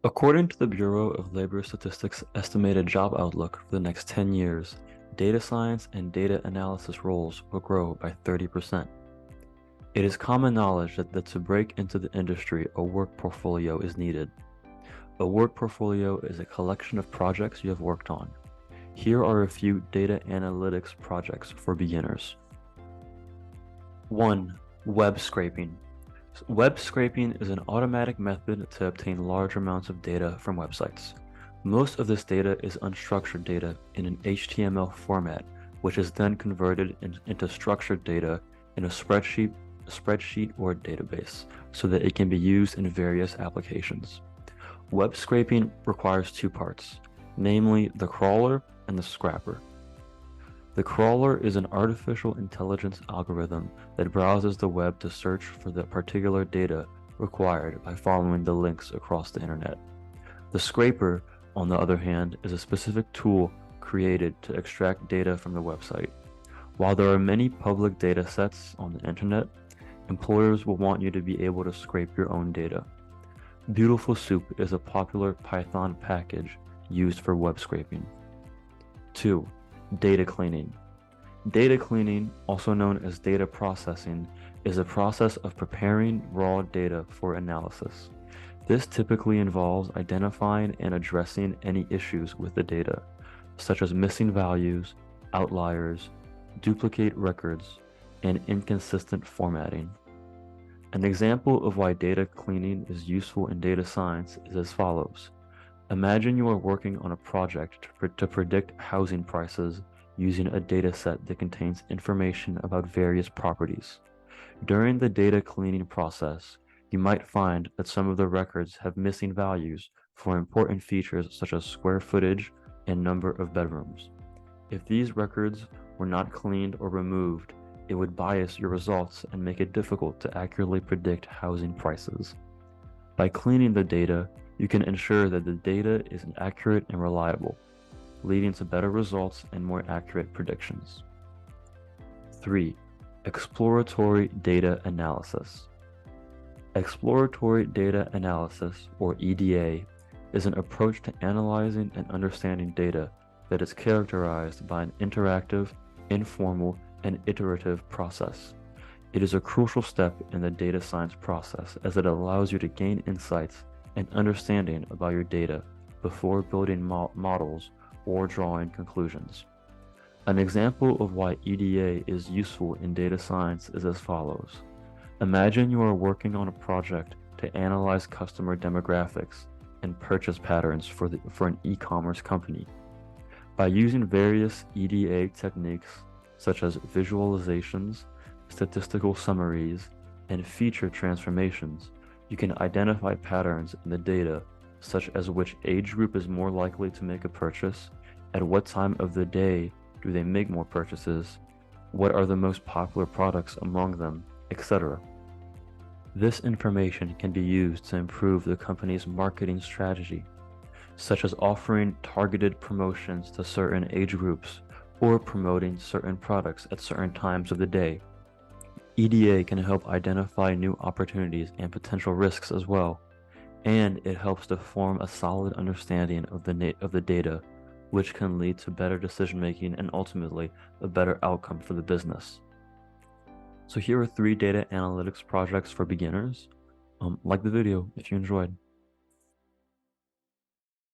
According to the Bureau of Labor Statistics' estimated job outlook for the next 10 years, data science and data analysis roles will grow by 30%. It is common knowledge that to break into the industry, a work portfolio is needed. A work portfolio is a collection of projects you have worked on. Here are a few data analytics projects for beginners. 1. Web scraping. Web scraping is an automatic method to obtain large amounts of data from websites. Most of this data is unstructured data in an HTML format, which is then converted into structured data in a spreadsheet or database so that it can be used in various applications. Web scraping requires two parts, namely the crawler and the scraper. The crawler is an artificial intelligence algorithm that browses the web to search for the particular data required by following the links across the internet. The scraper, on the other hand, is a specific tool created to extract data from the website. While there are many public data sets on the internet, employers will want you to be able to scrape your own data. Beautiful Soup is a popular Python package used for web scraping. 2. Data cleaning. Data cleaning, also known as data processing, is a process of preparing raw data for analysis. This typically involves identifying and addressing any issues with the data, such as missing values, outliers, duplicate records, and inconsistent formatting. An example of why data cleaning is useful in data science is as follows. Imagine you are working on a project to predict housing prices using a data set that contains information about various properties. During the data cleaning process, you might find that some of the records have missing values for important features such as square footage and number of bedrooms. If these records were not cleaned or removed, it would bias your results and make it difficult to accurately predict housing prices. By cleaning the data, you can ensure that the data is accurate and reliable, leading to better results and more accurate predictions. 3. Exploratory data analysis. Exploratory data analysis, or EDA, is an approach to analyzing and understanding data that is characterized by an interactive, informal, and iterative process. It is a crucial step in the data science process as it allows you to gain insights and understanding about your data before building models or drawing conclusions. An example of why EDA is useful in data science is as follows. Imagine you are working on a project to analyze customer demographics and purchase patterns for an e-commerce company. By using various EDA techniques such as visualizations, statistical summaries, and feature transformations, you can identify patterns in the data, such as which age group is more likely to make a purchase, at what time of the day do they make more purchases, what are the most popular products among them, etc. This information can be used to improve the company's marketing strategy, such as offering targeted promotions to certain age groups or promoting certain products at certain times of the day. EDA can help identify new opportunities and potential risks as well, and it helps to form a solid understanding of the data, which can lead to better decision making and ultimately a better outcome for the business. So here are 3 data analytics projects for beginners. Like the video if you enjoyed.